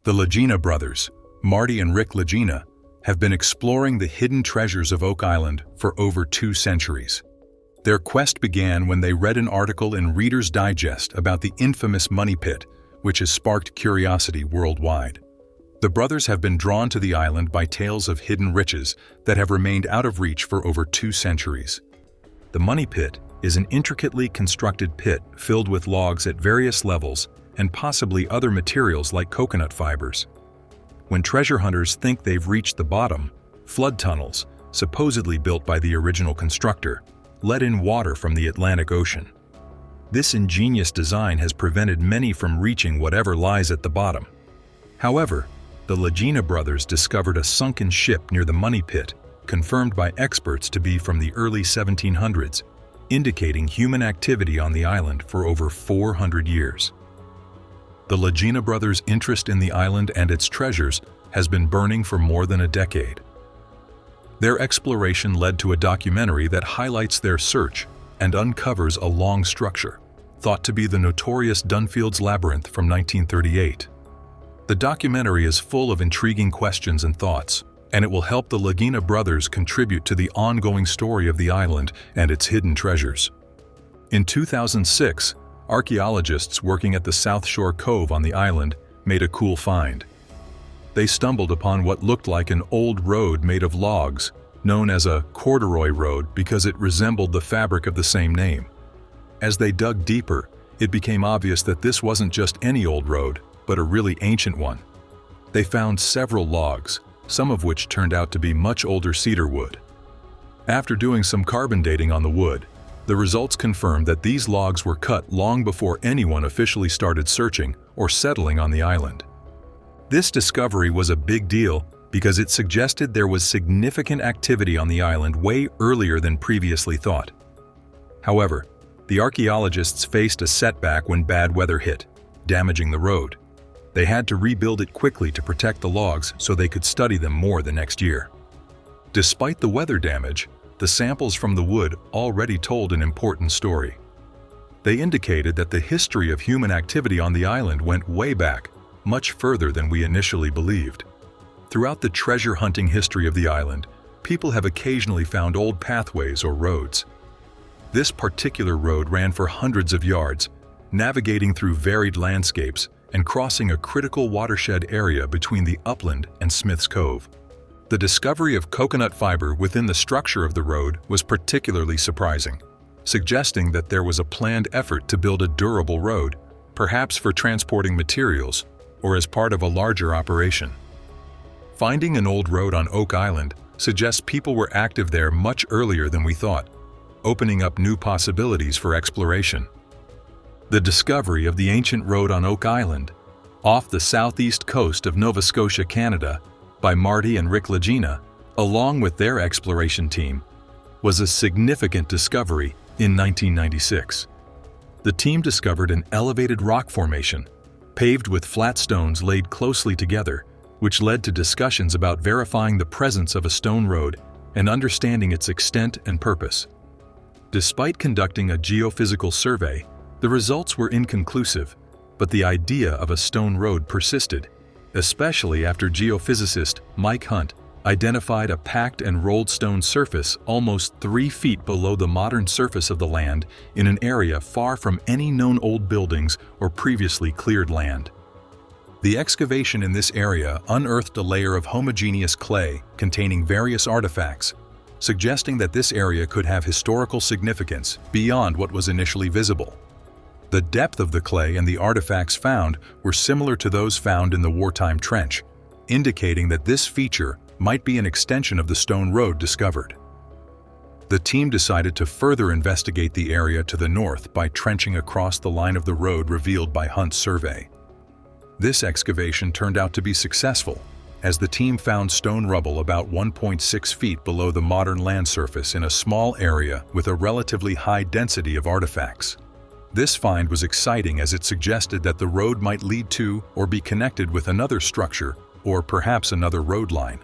The Lagena brothers, Marty and Rick Lagena, have been exploring the hidden treasures of Oak Island for over 2 centuries. Their quest began when they read an article in Reader's Digest about the infamous Money Pit, which has sparked curiosity worldwide. The brothers have been drawn to the island by tales of hidden riches that have remained out of reach for over 2 centuries. The Money Pit is an intricately constructed pit filled with logs at various levels and possibly other materials like coconut fibers. When treasure hunters think they've reached the bottom, flood tunnels, supposedly built by the original constructor, let in water from the Atlantic Ocean. This ingenious design has prevented many from reaching whatever lies at the bottom. However, the Lagena brothers discovered a sunken ship near the Money Pit, confirmed by experts to be from the early 1700s, indicating human activity on the island for over 400 years. The Lagena brothers' interest in the island and its treasures has been burning for more than a decade. Their exploration led to a documentary that highlights their search and uncovers a long structure, thought to be the notorious Dunfield's Labyrinth from 1938. The documentary is full of intriguing questions and thoughts, and it will help the Lagena brothers contribute to the ongoing story of the island and its hidden treasures. In 2006, archaeologists working at the South Shore Cove on the island made a cool find. They stumbled upon what looked like an old road made of logs, known as a corduroy road because it resembled the fabric of the same name. As they dug deeper, it became obvious that this wasn't just any old road, but a really ancient one. They found several logs, some of which turned out to be much older cedar wood. After doing some carbon dating on the wood, the results confirmed that these logs were cut long before anyone officially started searching or settling on the island. This discovery was a big deal because it suggested there was significant activity on the island way earlier than previously thought. However, the archaeologists faced a setback when bad weather hit, damaging the road. They had to rebuild it quickly to protect the logs so they could study them more the next year. Despite the weather damage, the samples from the wood already told an important story. They indicated that the history of human activity on the island went way back, much further than we initially believed. Throughout the treasure hunting history of the island, people have occasionally found old pathways or roads. This particular road ran for hundreds of yards, navigating through varied landscapes and crossing a critical watershed area between the upland and Smith's Cove. The discovery of coconut fiber within the structure of the road was particularly surprising, suggesting that there was a planned effort to build a durable road, perhaps for transporting materials or as part of a larger operation. Finding an old road on Oak Island suggests people were active there much earlier than we thought, opening up new possibilities for exploration. The discovery of the ancient road on Oak Island, off the southeast coast of Nova Scotia, Canada, by Marty and Rick Lagena, along with their exploration team, was a significant discovery in 1996. The team discovered an elevated rock formation, paved with flat stones laid closely together, which led to discussions about verifying the presence of a stone road and understanding its extent and purpose. Despite conducting a geophysical survey, the results were inconclusive, but the idea of a stone road persisted, especially after geophysicist Mike Hunt identified a packed and rolled stone surface almost 3 feet below the modern surface of the land in an area far from any known old buildings or previously cleared land. The excavation in this area unearthed a layer of homogeneous clay containing various artifacts, suggesting that this area could have historical significance beyond what was initially visible. The depth of the clay and the artifacts found were similar to those found in the wartime trench, indicating that this feature might be an extension of the stone road discovered. The team decided to further investigate the area to the north by trenching across the line of the road revealed by Hunt's survey. This excavation turned out to be successful, as the team found stone rubble about 1.6 feet below the modern land surface in a small area with a relatively high density of artifacts. This find was exciting as it suggested that the road might lead to or be connected with another structure or perhaps another road line.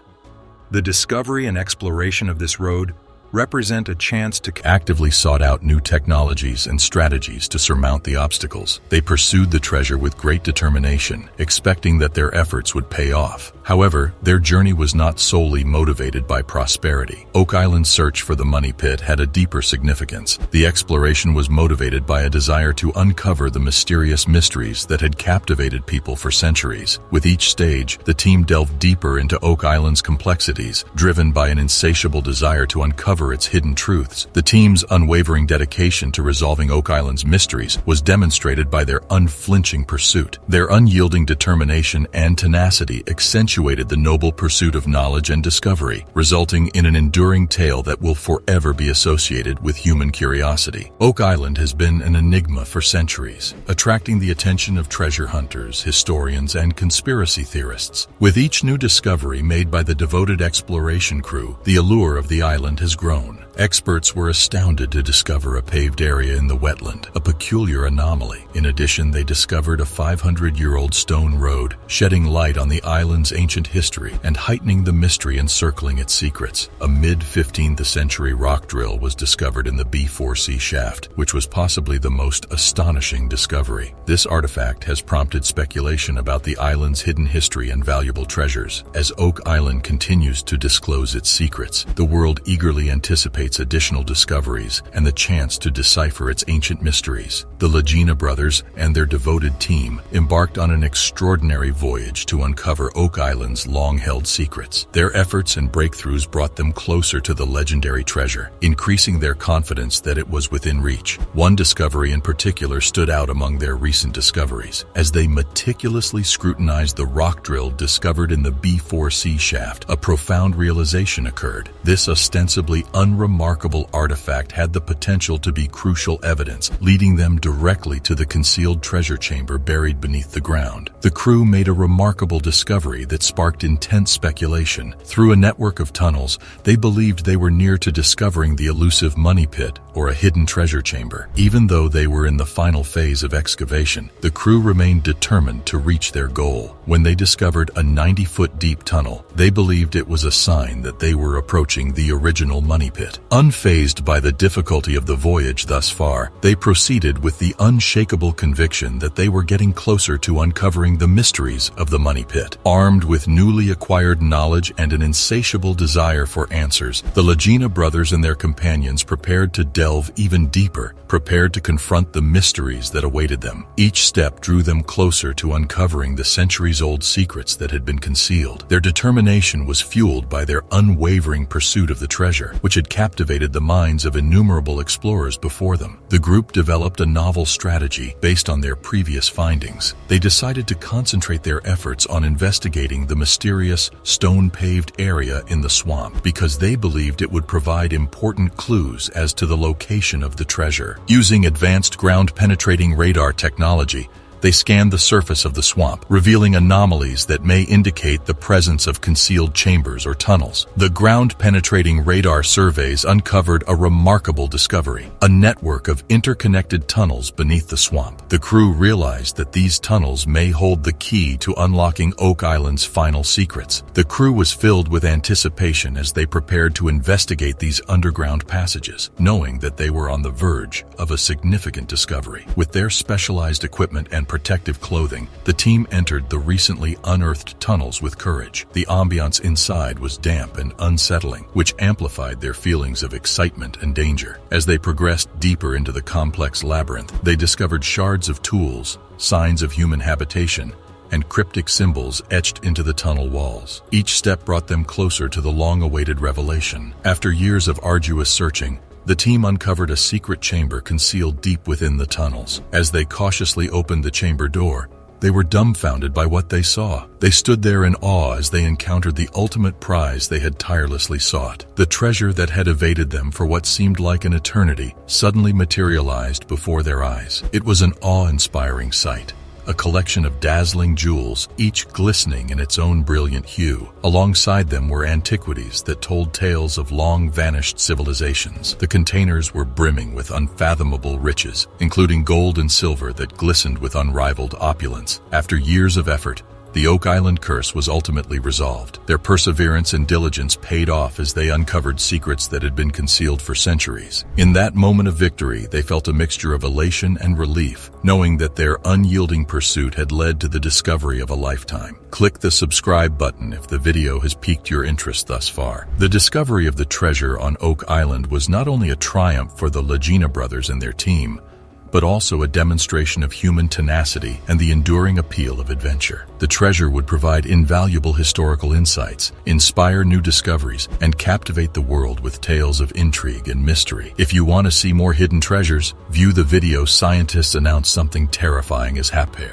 The discovery and exploration of this road represent a chance to actively sought out new technologies and strategies to surmount the obstacles. They pursued the treasure with great determination, expecting that their efforts would pay off. However, their journey was not solely motivated by prosperity. Oak Island's search for the money pit had a deeper significance. The exploration was motivated by a desire to uncover the mysterious mysteries that had captivated people for centuries. With each stage, the team delved deeper into Oak Island's complexities, driven by an insatiable desire to uncover its hidden truths. The team's unwavering dedication to resolving Oak Island's mysteries was demonstrated by their unflinching pursuit. Their unyielding determination and tenacity accentuated the noble pursuit of knowledge and discovery, resulting in an enduring tale that will forever be associated with human curiosity. Oak Island has been an enigma for centuries, attracting the attention of treasure hunters, historians, and conspiracy theorists. With each new discovery made by the devoted exploration crew, the allure of the island has grown. Experts were astounded to discover a paved area in the wetland, a peculiar anomaly. In addition, they discovered a 500-year-old stone road, shedding light on the island's ancient history and heightening the mystery encircling its secrets. A mid-15th century rock drill was discovered in the B4C shaft, which was possibly the most astonishing discovery. This artifact has prompted speculation about the island's hidden history and valuable treasures. As Oak Island continues to disclose its secrets, the world eagerly anticipates additional discoveries and the chance to decipher its ancient mysteries. The Lagena brothers and their devoted team embarked on an extraordinary voyage to uncover Oak Island's long-held secrets. Their efforts and breakthroughs brought them closer to the legendary treasure, increasing their confidence that it was within reach. One discovery in particular stood out among their recent discoveries. As they meticulously scrutinized the rock drill discovered in the B4C shaft, a profound realization occurred. This ostensibly unremarkable artifact had the potential to be crucial evidence, leading them directly to the concealed treasure chamber buried beneath the ground. The crew made a remarkable discovery that sparked intense speculation. Through a network of tunnels, they believed they were near to discovering the elusive money pit or a hidden treasure chamber. Even though they were in the final phase of excavation, the crew remained determined to reach their goal. When they discovered a 90-foot deep tunnel, they believed it was a sign that they were approaching the original money pit. Unfazed by the difficulty of the voyage thus far, they proceeded with the unshakable conviction that they were getting closer to uncovering the mysteries of the money pit. Armed with newly acquired knowledge and an insatiable desire for answers, the Lagena brothers and their companions prepared to delve even deeper, prepared to confront the mysteries that awaited them. Each step drew them closer to uncovering the centuries-old secrets that had been concealed. Their determination was fueled by their unwavering pursuit of the treasure, which had captivated the minds of innumerable explorers before them. The group developed a novel strategy based on their previous findings. They decided to concentrate their efforts on investigating the mysterious, stone-paved area in the swamp because they believed it would provide important clues as to the location of the treasure. Using advanced ground-penetrating radar technology, they scanned the surface of the swamp, revealing anomalies that may indicate the presence of concealed chambers or tunnels. The ground-penetrating radar surveys uncovered a remarkable discovery: a network of interconnected tunnels beneath the swamp. The crew realized that these tunnels may hold the key to unlocking Oak Island's final secrets. The crew was filled with anticipation as they prepared to investigate these underground passages, knowing that they were on the verge of a significant discovery. With their specialized equipment and protective clothing, the team entered the recently unearthed tunnels with courage. The ambiance inside was damp and unsettling, which amplified their feelings of excitement and danger. As they progressed deeper into the complex labyrinth, they discovered shards of tools, signs of human habitation, and cryptic symbols etched into the tunnel walls. Each step brought them closer to the long-awaited revelation. After years of arduous searching, the team uncovered a secret chamber concealed deep within the tunnels. As they cautiously opened the chamber door, they were dumbfounded by what they saw. They stood there in awe as they encountered the ultimate prize they had tirelessly sought. The treasure that had evaded them for what seemed like an eternity suddenly materialized before their eyes. It was an awe-inspiring sight. A collection of dazzling jewels, each glistening in its own brilliant hue. Alongside them were antiquities that told tales of long-vanished civilizations. The containers were brimming with unfathomable riches, including gold and silver that glistened with unrivaled opulence. After years of effort, The Oak Island curse was ultimately resolved. Their perseverance and diligence paid off as they uncovered secrets that had been concealed for centuries. In that moment of victory, they felt a mixture of elation and relief, knowing that their unyielding pursuit had led to the discovery of a lifetime. Click the subscribe button if the video has piqued your interest thus far. The discovery of the treasure on Oak Island was not only a triumph for the Lagena brothers and their team, but also a demonstration of human tenacity and the enduring appeal of adventure. The treasure would provide invaluable historical insights, inspire new discoveries, and captivate the world with tales of intrigue and mystery. If you want to see more hidden treasures, view the video. Scientists announce something terrifying is happening.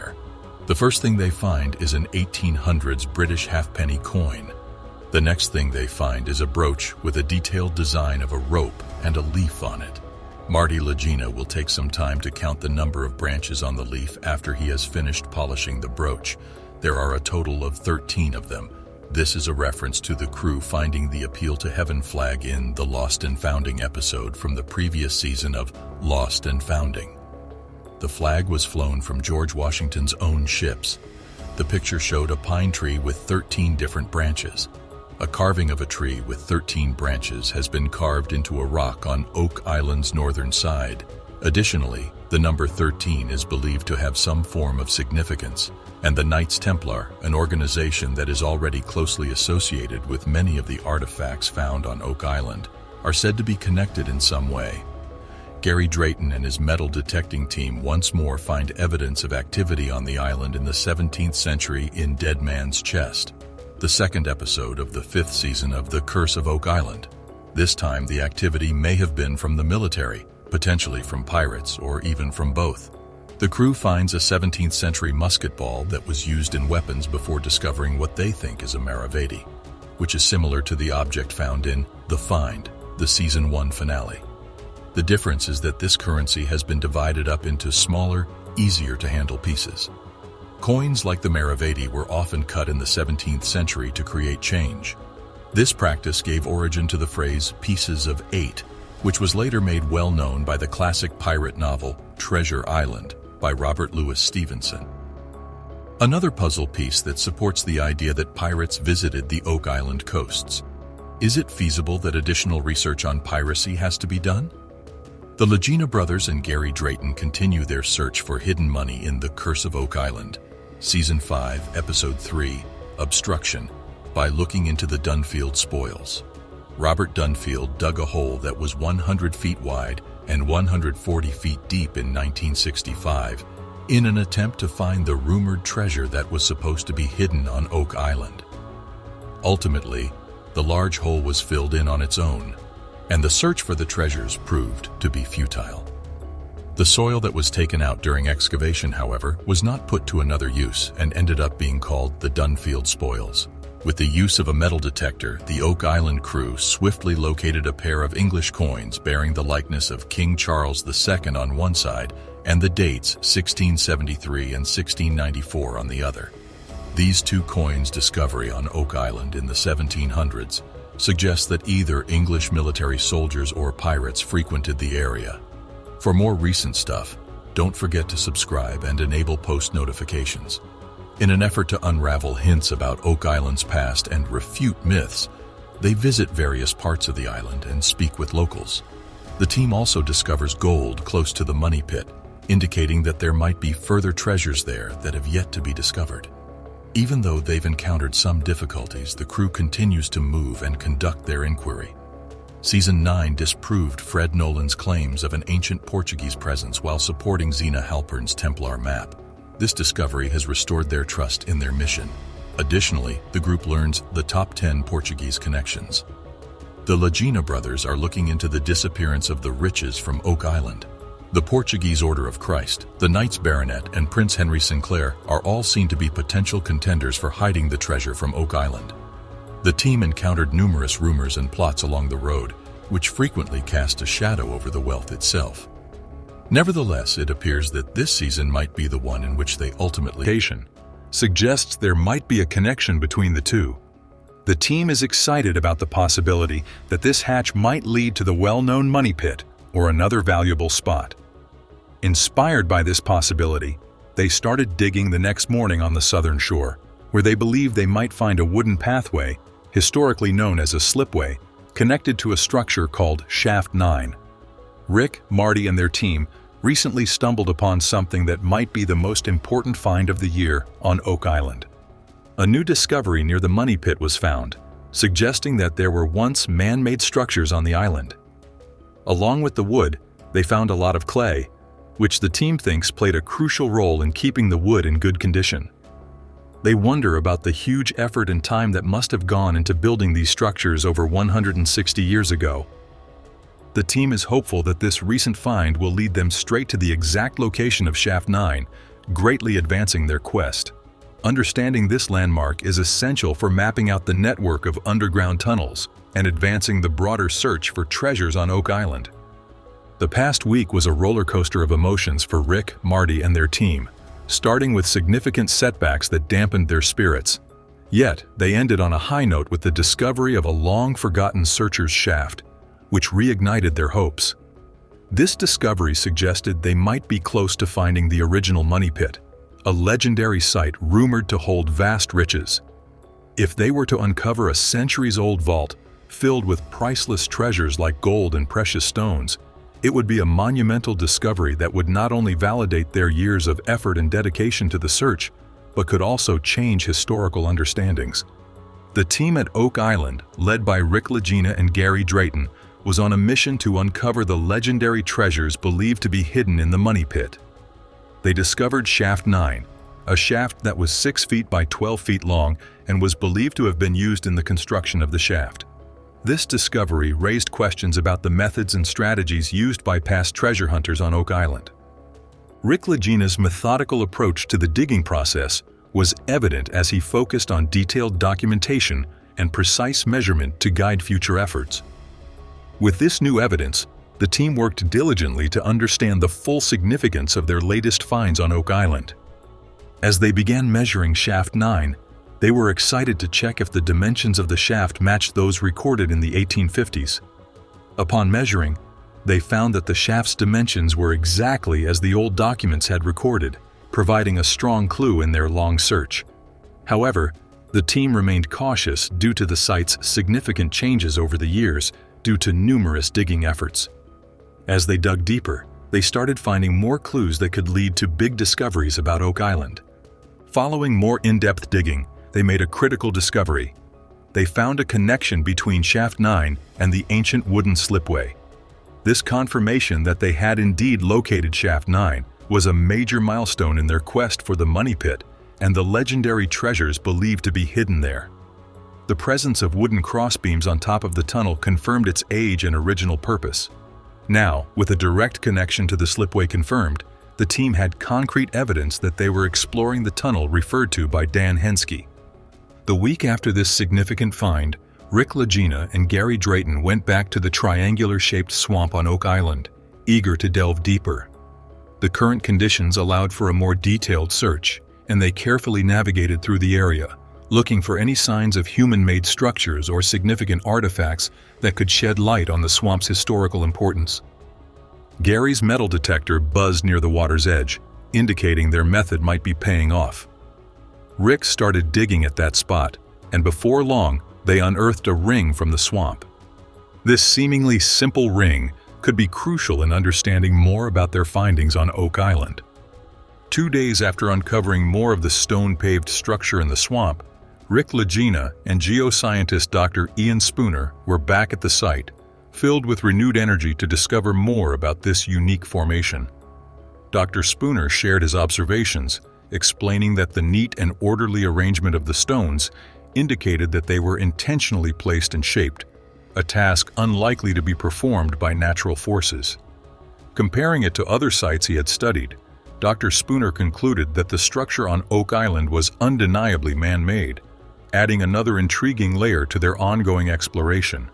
The first thing they find is an 1800s British halfpenny coin. The next thing they find is a brooch with a detailed design of a rope and a leaf on it. Marty Lagena will take some time to count the number of branches on the leaf after he has finished polishing the brooch. There are a total of 13 of them. This is a reference to the crew finding the Appeal to Heaven flag in the Lost and Founding episode from the previous season of Lost and Founding. The flag was flown from George Washington's own ships. The picture showed a pine tree with 13 different branches. A carving of a tree with 13 branches has been carved into a rock on Oak Island's northern side. Additionally, the number 13 is believed to have some form of significance, and the Knights Templar, an organization that is already closely associated with many of the artifacts found on Oak Island, are said to be connected in some way. Gary Drayton and his metal detecting team once more find evidence of activity on the island in the 17th century in Dead Man's Chest, the second episode of the 5th season of The Curse of Oak Island. This time, the activity may have been from the military, potentially from pirates, or even from both. The crew finds a 17th century musket ball that was used in weapons before discovering what they think is a Maravedi, which is similar to the object found in The Find, the Season 1 finale. The difference is that this currency has been divided up into smaller, easier-to-handle pieces. Coins like the Maravedi were often cut in the 17th century to create change. This practice gave origin to the phrase "pieces of 8, which was later made well known by the classic pirate novel Treasure Island by Robert Louis Stevenson. Another puzzle piece that supports the idea that pirates visited the Oak Island coasts. Is it feasible that additional research on piracy has to be done? The Lagena brothers and Gary Drayton continue their search for hidden money in The Curse of Oak Island, Season 5, Episode 3, Obstruction, by looking into the Dunfield spoils. Robert Dunfield dug a hole that was 100 feet wide and 140 feet deep in 1965 in an attempt to find the rumored treasure that was supposed to be hidden on Oak Island. Ultimately, the large hole was filled in on its own, and the search for the treasures proved to be futile. The soil that was taken out during excavation, however, was not put to another use and ended up being called the Dunfield spoils. With the use of a metal detector, the Oak Island crew swiftly located a pair of English coins bearing the likeness of King Charles II on one side and the dates 1673 and 1694 on the other. These two coins' discovery on Oak Island in the 1700s suggests that either English military soldiers or pirates frequented the area. For more recent stuff, don't forget to subscribe and enable post notifications. In an effort to unravel hints about Oak Island's past and refute myths, they visit various parts of the island and speak with locals. The team also discovers gold close to the money pit, indicating that there might be further treasures there that have yet to be discovered. Even though they've encountered some difficulties, the crew continues to move and conduct their inquiry. Season 9 disproved Fred Nolan's claims of an ancient Portuguese presence while supporting Zena Halpern's Templar map. This discovery has restored their trust in their mission. Additionally, the group learns the top 10 Portuguese connections. The Lagena brothers are looking into the disappearance of the riches from Oak Island. The Portuguese Order of Christ, the Knights Baronet, and Prince Henry Sinclair are all seen to be potential contenders for hiding the treasure from Oak Island. The team encountered numerous rumors and plots along the road, which frequently cast a shadow over the wealth itself. Nevertheless, it appears that this season might be the one in which they ultimately suggests there might be a connection between the two. The team is excited about the possibility that this hatch might lead to the well-known money pit or another valuable spot. Inspired by this possibility, they started digging the next morning on the southern shore, where they believed they might find a wooden pathway, historically known as a slipway, connected to a structure called Shaft 9. Rick, Marty, and their team recently stumbled upon something that might be the most important find of the year on Oak Island. A new discovery near the money pit was found, suggesting that there were once man-made structures on the island. Along with the wood, they found a lot of clay, which the team thinks played a crucial role in keeping the wood in good condition. They wonder about the huge effort and time that must have gone into building these structures over 160 years ago. The team is hopeful that this recent find will lead them straight to the exact location of Shaft 9, greatly advancing their quest. Understanding this landmark is essential for mapping out the network of underground tunnels and advancing the broader search for treasures on Oak Island. The past week was a roller coaster of emotions for Rick, Marty, and their team, starting with significant setbacks that dampened their spirits. Yet, they ended on a high note with the discovery of a long-forgotten searcher's shaft, which reignited their hopes. This discovery suggested they might be close to finding the original money pit, a legendary site rumored to hold vast riches. If they were to uncover a centuries-old vault filled with priceless treasures like gold and precious stones, it would be a monumental discovery that would not only validate their years of effort and dedication to the search, but could also change historical understandings. The team at Oak Island, led by Rick Lagena and Gary Drayton, was on a mission to uncover the legendary treasures believed to be hidden in the money pit. They discovered Shaft 9, a shaft that was 6 feet by 12 feet long and was believed to have been used in the construction of the shaft. This discovery raised questions about the methods and strategies used by past treasure hunters on Oak Island. Rick Lagena's methodical approach to the digging process was evident as he focused on detailed documentation and precise measurement to guide future efforts. With this new evidence, the team worked diligently to understand the full significance of their latest finds on Oak Island. As they began measuring Shaft 9, they were excited to check if the dimensions of the shaft matched those recorded in the 1850s. Upon measuring, they found that the shaft's dimensions were exactly as the old documents had recorded, providing a strong clue in their long search. However, the team remained cautious due to the site's significant changes over the years due to numerous digging efforts. As they dug deeper, they started finding more clues that could lead to big discoveries about Oak Island. Following more in-depth digging, they made a critical discovery. They found a connection between Shaft 9 and the ancient wooden slipway. This confirmation that they had indeed located Shaft 9 was a major milestone in their quest for the money pit and the legendary treasures believed to be hidden there. The presence of wooden crossbeams on top of the tunnel confirmed its age and original purpose. Now, with a direct connection to the slipway confirmed, the team had concrete evidence that they were exploring the tunnel referred to by Dan Henske. The week after this significant find, Rick Lagena and Gary Drayton went back to the triangular-shaped swamp on Oak Island, eager to delve deeper. The current conditions allowed for a more detailed search, and they carefully navigated through the area, looking for any signs of human-made structures or significant artifacts that could shed light on the swamp's historical importance. Gary's metal detector buzzed near the water's edge, indicating their method might be paying off. Rick started digging at that spot, and before long, they unearthed a ring from the swamp. This seemingly simple ring could be crucial in understanding more about their findings on Oak Island. 2 days after uncovering more of the stone-paved structure in the swamp, Rick Lagena and geoscientist Dr. Ian Spooner were back at the site, filled with renewed energy to discover more about this unique formation. Dr. Spooner shared his observations, explaining that the neat and orderly arrangement of the stones indicated that they were intentionally placed and shaped, a task unlikely to be performed by natural forces. Comparing it to other sites he had studied, Dr. Spooner concluded that the structure on Oak Island was undeniably man-made, adding another intriguing layer to their ongoing exploration.